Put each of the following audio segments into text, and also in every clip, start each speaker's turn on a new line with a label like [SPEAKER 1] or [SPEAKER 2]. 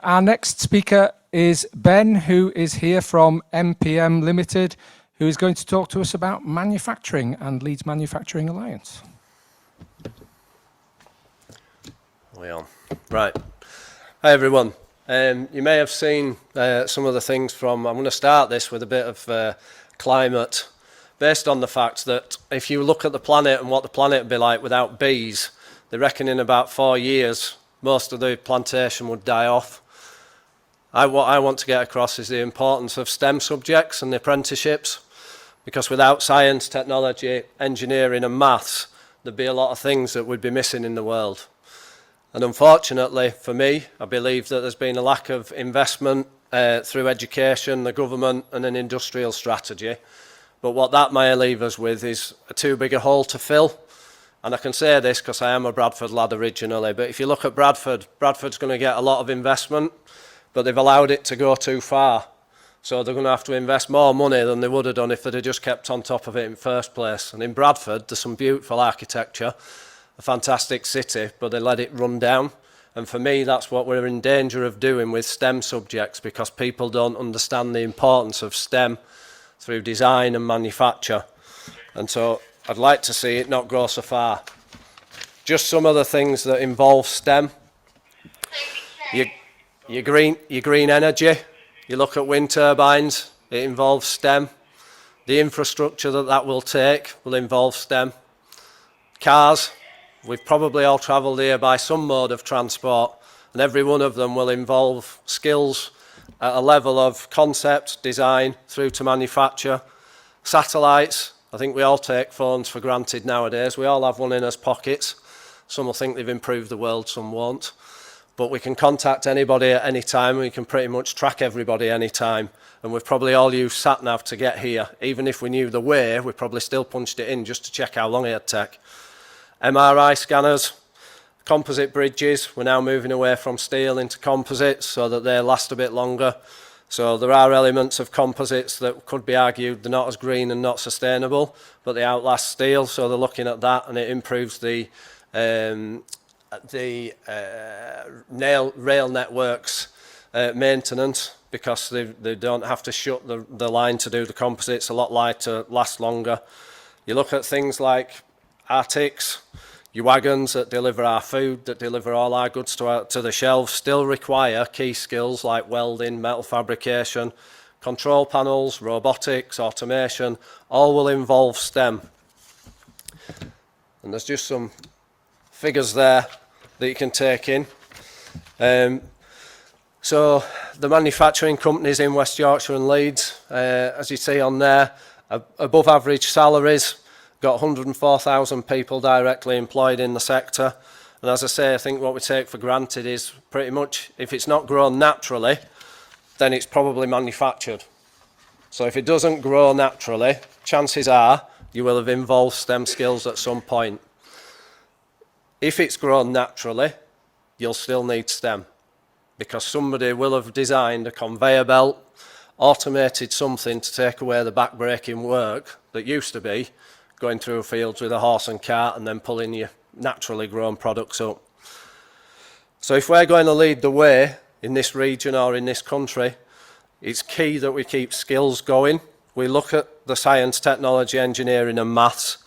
[SPEAKER 1] Our next speaker is Ben, who is here from MPM Limited, who is going to talk to us about manufacturing and Leeds Manufacturing Alliance.
[SPEAKER 2] Right. Hi everyone. You may have seen some of the things from, I'm going to start this with a bit of climate, based on the fact that if you look at the planet and what the planet would be like without bees, they reckon in about 4 years most of the plantation would die off. What I want to get across is the importance of STEM subjects and the apprenticeships, because without science, technology, engineering and maths, there'd be a lot of things that would be missing in the world. And unfortunately for me, I believe that there's been a lack of investment through education, the government and an industrial strategy. But what that may leave us with is a too big a hole to fill. And I can say this because I am a Bradford lad originally, but if you look at Bradford, Bradford's going to get a lot of investment, but they've allowed it to go too far. So they're going to have to invest more money than they would have done if they'd have just kept on top of it in the first place. And in Bradford, there's some beautiful architecture, a fantastic city, but they let it run down. And for me, that's what we're in danger of doing with STEM subjects, because people don't understand the importance of STEM through design and manufacture. And so I'd like to see it not go so far. Just some of the things that involve STEM. Your green energy. You look at wind turbines, it involves STEM. The infrastructure that will take will involve STEM. Cars, we've probably all travelled here by some mode of transport, and every one of them will involve skills at a level of concept, design, through to manufacture. Satellites, I think we all take phones for granted nowadays. We all have one in our pockets. Some will think they've improved the world, some won't. But we can contact anybody at any time. We can pretty much track everybody any time. And we've probably all used sat-nav to get here. Even if we knew the way, we probably still punched it in just to check how long it'd take. MRI scanners, composite bridges. We're now moving away from steel into composites so that they last a bit longer. So there are elements of composites that could be argued they're not as green and not sustainable, but they outlast steel. So they're looking at that, and it improves the rail networks maintenance, because they don't have to shut the line to do the composites, a lot lighter, last longer. You look at things like Arctics, your wagons that deliver our food, that deliver all our goods to the shelves, still require key skills like welding, metal fabrication, control panels, robotics, automation, all will involve STEM. And there's just some figures there that you can take in. So the manufacturing companies in West Yorkshire and Leeds, as you see on there, above average salaries, got 104,000 people directly employed in the sector. And as I say, I think what we take for granted is pretty much, if it's not grown naturally, then it's probably manufactured. So if it doesn't grow naturally, chances are you will have involved STEM skills at some point. If it's grown naturally, you'll still need STEM, because somebody will have designed a conveyor belt, automated something to take away the back-breaking work that used to be going through fields with a horse and cart and then pulling your naturally grown products up. So if we're going to lead the way in this region or in this country, it's key that we keep skills going. We look at the science, technology, engineering and maths,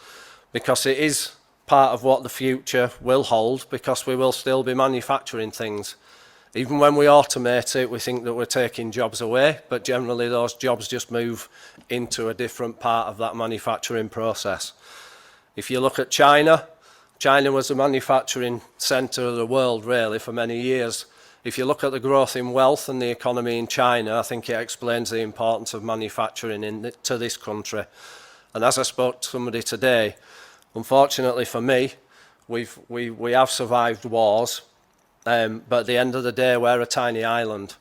[SPEAKER 2] because it is part of what the future will hold, because we will still be manufacturing things. Even when we automate it, we think that we're taking jobs away, but generally those jobs just move into a different part of that manufacturing process. If you look at China, China was the manufacturing centre of the world really for many years. If you look at the growth in wealth and the economy in China, I think it explains the importance of manufacturing to this country. And as I spoke to somebody today, unfortunately for me, we have survived wars, but at the end of the day, we're a tiny island.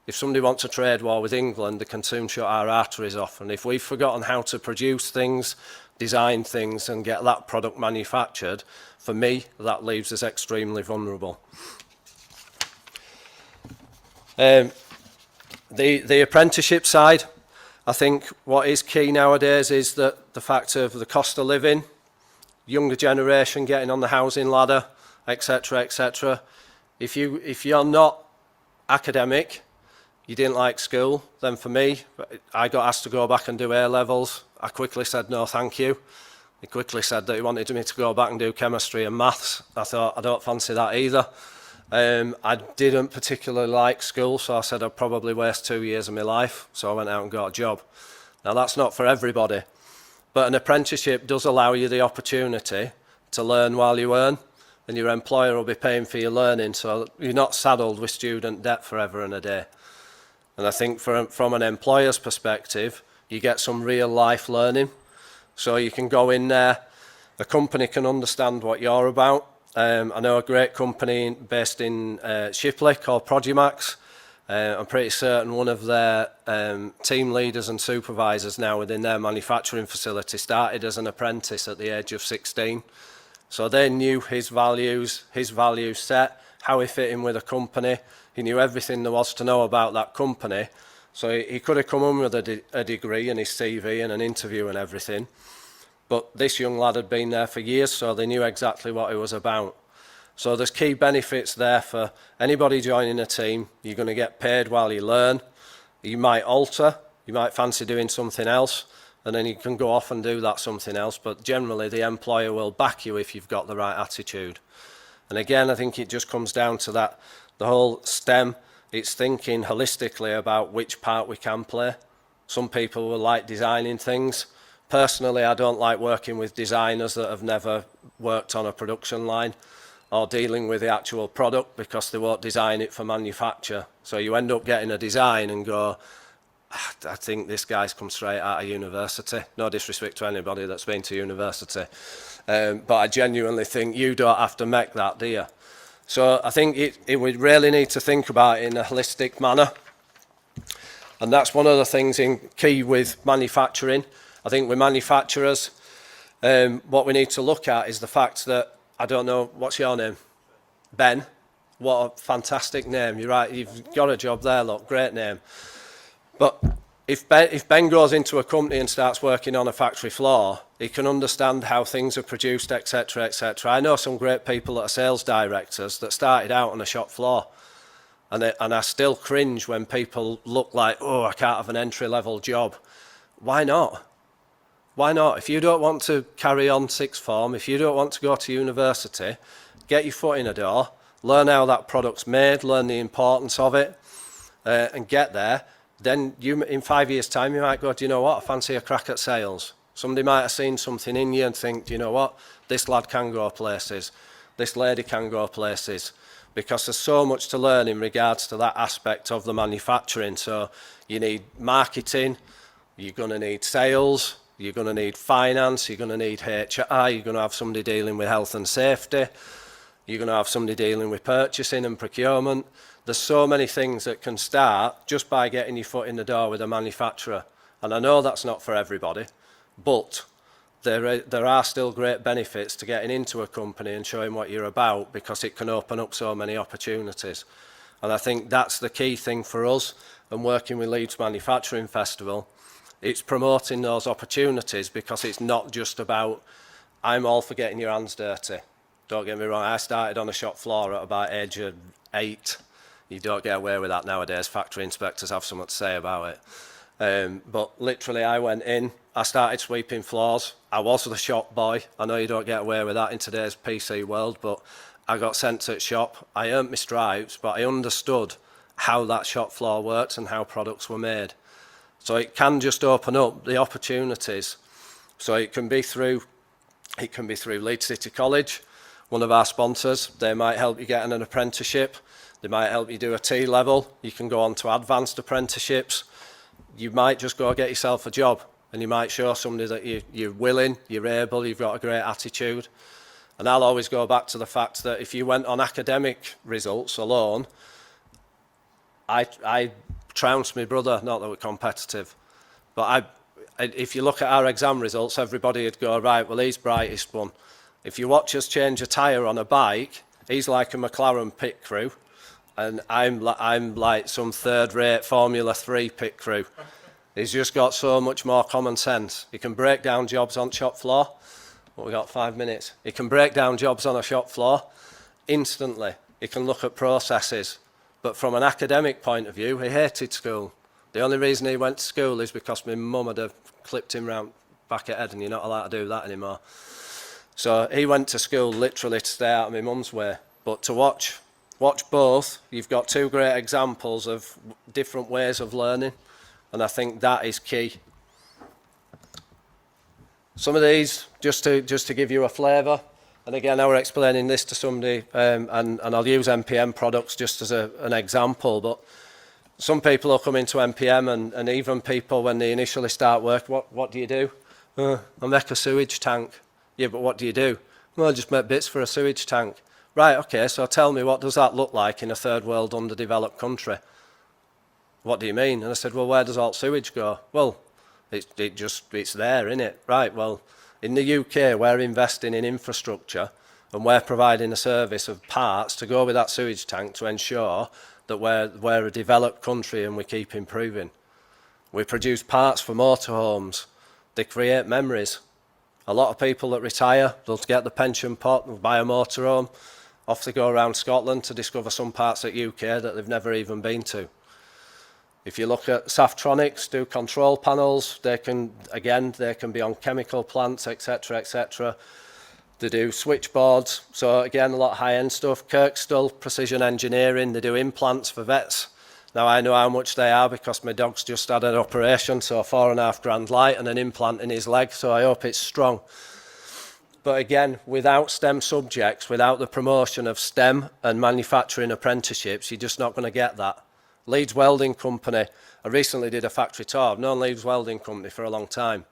[SPEAKER 2] If somebody wants a trade war with England, they can soon shut our arteries off. And if we've forgotten how to produce things, design things, and get that product manufactured, for me, that leaves us extremely vulnerable. The apprenticeship side, I think what is key nowadays is that the fact of the cost of living, younger generation getting on the housing ladder, etc., etc. If you're not academic, you didn't like school, then for me, I got asked to go back and do A-levels. I quickly said no thank you. He quickly said that he wanted me to go back and do chemistry and maths. I thought, I don't fancy that either. I didn't particularly like school, so I said I'd probably waste 2 years of my life, so I went out and got a job. Now that's not for everybody, but an apprenticeship does allow you the opportunity to learn while you earn, and your employer will be paying for your learning, so you're not saddled with student debt forever and a day. And I think from an employer's perspective, you get some real life learning. So you can go in there, the company can understand what you're about. I know a great company based in Shipley called Progimax. I'm pretty certain one of their team leaders and supervisors now within their manufacturing facility started as an apprentice at the age of 16. So they knew his value set, how he fit in with a company. He knew everything there was to know about that company. So he could have come in with a degree and his CV and an interview and everything. But this young lad had been there for years, so they knew exactly what it was about. So there's key benefits there for anybody joining a team. You're going to get paid while you learn. You might alter, you might fancy doing something else, and then you can go off and do that something else. But generally, the employer will back you if you've got the right attitude. And again, I think it just comes down to that, the whole STEM, it's thinking holistically about which part we can play. Some people will like designing things. Personally, I don't like working with designers that have never worked on a production line or dealing with the actual product because they won't design it for manufacture. So you end up getting a design and go, I think this guy's come straight out of university. No disrespect to anybody that's been to university. But I genuinely think you don't have to make that, do you? So I think it would really need to think about it in a holistic manner. And that's one of the things in key with manufacturing. I think with manufacturers, what we need to look at is the fact that, I don't know, what's your name? Ben. What a fantastic name. You're right, you've got a job there, look, great name. But if Ben goes into a company and starts working on a factory floor, he can understand how things are produced, etc., etc. I know some great people that are sales directors that started out on a shop floor. And I still cringe when people look like, oh, I can't have an entry-level job. Why not? Why not? If you don't want to carry on sixth form, if you don't want to go to university, get your foot in a door, learn how that product's made, learn the importance of it, and get there. Then you, in 5 years' time, you might go, do you know what, I fancy a crack at sales. Somebody might have seen something in you and think, do you know what, this lad can go places, this lady can go places, because there's so much to learn in regards to that aspect of the manufacturing. So you need marketing, you're going to need sales, you're going to need finance, you're going to need HR, you're going to have somebody dealing with health and safety, you're going to have somebody dealing with purchasing and procurement. There's so many things that can start just by getting your foot in the door with a manufacturer. And I know that's not for everybody, but there are still great benefits to getting into a company and showing what you're about, because it can open up so many opportunities. And I think that's the key thing for us, and working with Leeds Manufacturing Festival, it's promoting those opportunities, because it's not just about, I'm all for getting your hands dirty. Don't get me wrong, I started on a shop floor at about age of 8. You don't get away with that nowadays. Factory inspectors have something to say about it. But literally I went in, I started sweeping floors. I was the shop boy. I know you don't get away with that in today's PC world, but I got sent to the shop. I earned my stripes, but I understood how that shop floor works and how products were made. So it can just open up the opportunities. So it can be through Leeds City College, one of our sponsors. They might help you get an apprenticeship. They might help you do a T-level. You can go on to advanced apprenticeships. You might just go get yourself a job, and you might show somebody that you're willing, you're able, you've got a great attitude. And I'll always go back to the fact that if you went on academic results alone, I trounced my brother, not that we're competitive, but if you look at our exam results, everybody would go, right, well, he's brightest one. If you watch us change a tyre on a bike, he's like a McLaren pit crew, and I'm like some third-rate Formula 3 pit crew. He's just got so much more common sense. He can break down jobs on shop floor. Well, we got 5 minutes. He can break down jobs on a shop floor instantly. He can look at processes. But from an academic point of view, he hated school. The only reason he went to school is because my mum had clipped him round back at head, and you're not allowed to do that anymore. So he went to school literally to stay out of my mum's way. But to watch both, you've got two great examples of different ways of learning, and I think that is key. Some of these, just to give you a flavour, and again, I was explaining this to somebody, and I'll use MPM products just as an example, but some people will come into MPM, and even people when they initially start work, what do you do? I make a sewage tank. Yeah, but what do you do? Well, I just make bits for a sewage tank. Right, okay, so tell me, what does that look like in a third world underdeveloped country? What do you mean? And I said, well, where does all sewage go? Well, it's there, isn't it? Right, well, in the UK, we're investing in infrastructure and we're providing a service of parts to go with that sewage tank to ensure that we're a developed country and we keep improving. We produce parts for motorhomes. They create memories. A lot of people that retire, they'll get the pension pot, they'll buy a motorhome, off they go around Scotland to discover some parts of UK that they've never even been to. If you look at Saftronics, do control panels, they can be on chemical plants, etc., etc. They do switchboards, so again, a lot of high-end stuff. Kirkstall, precision engineering, they do implants for vets. Now, I know how much they are because my dog's just had an operation, so £4,500 light and an implant in his leg, so I hope it's strong. But again, without STEM subjects, without the promotion of STEM and manufacturing apprenticeships, you're just not going to get that. Leeds Welding Company, I recently did a factory tour. I've known Leeds Welding Company for a long time.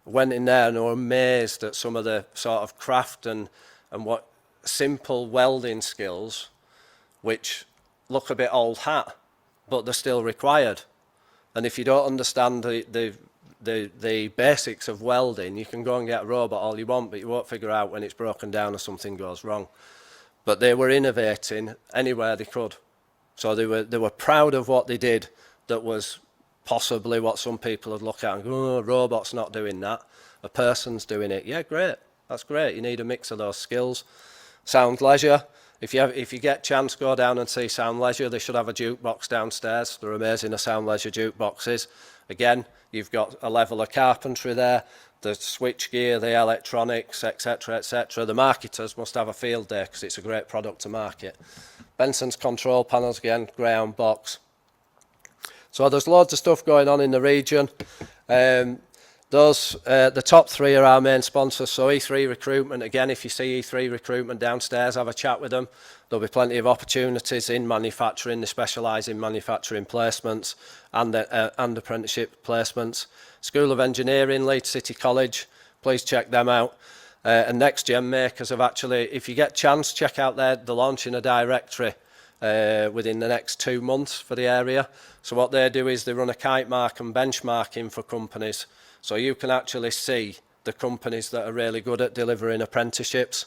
[SPEAKER 2] Went in there and were amazed at some of the sort of craft and what simple welding skills, which look a bit old hat, but they're still required. And if you don't understand the basics of welding, you can go and get a robot all you want, but you won't figure out when it's broken down or something goes wrong. But they were innovating anywhere they could. So they were proud of what they did that was possibly what some people would look at and go, oh, a robot's not doing that. A person's doing it. Yeah, great. That's great. You need a mix of those skills. Sound Leisure. If you get chance, go down and see Sound Leisure. They should have a jukebox downstairs. They're amazing, the Sound Leisure jukeboxes. Again, you've got a level of carpentry there, the switch gear, the electronics, etc., etc. The marketers must have a field day because it's a great product to market. Benson's control panels, again, Greyhound box. So there's loads of stuff going on in the region. The top three are our main sponsors. So E3 Recruitment, again, if you see E3 Recruitment downstairs, have a chat with them. There'll be plenty of opportunities in manufacturing. They specialise in manufacturing placements and apprenticeship placements. School of Engineering, Leeds City College, please check them out. And Next Gen Makers have actually, if you get a chance, check out they're launching a directory within the next 2 months for the area. So what they do is they run a kite mark and benchmarking for companies. So you can actually see the companies that are really good at delivering apprenticeships.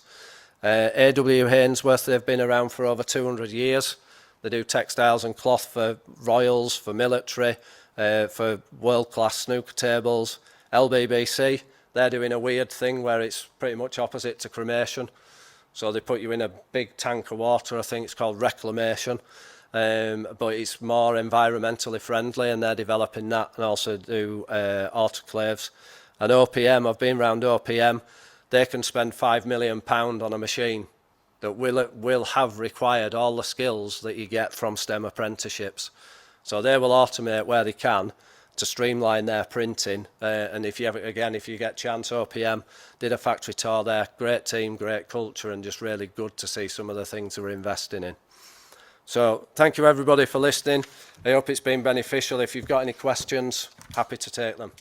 [SPEAKER 2] A.W. Hainsworth, they've been around for over 200 years. They do textiles and cloth for royals, for military, for world-class snooker tables. LBBC, they're doing a weird thing where it's pretty much opposite to cremation. So they put you in a big tank of water, I think it's called reclamation. But it's more environmentally friendly and they're developing that and also do autoclaves. And OPM, I've been around OPM, they can spend £5 million on a machine that will have required all the skills that you get from STEM apprenticeships. So they will automate where they can to streamline their printing. And if you get a chance, OPM did a factory tour there, great team, great culture, and just really good to see some of the things we're investing in. So thank you everybody for listening. I hope it's been beneficial. If you've got any questions, happy to take them.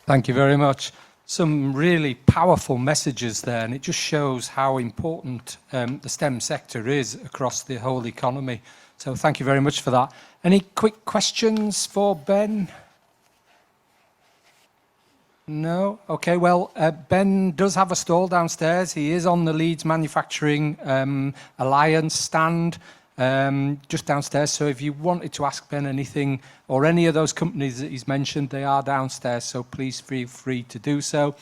[SPEAKER 1] Thank you very much. Some really powerful messages there, and it just shows how important the STEM sector is across the whole economy. So thank you very much for that. Any quick questions for Ben? No? Okay, well, Ben does have a stall downstairs. He is on the Leeds Manufacturing Alliance stand just downstairs. So if you wanted to ask Ben anything or any of those companies that he's mentioned, they are downstairs. So please feel free to do so.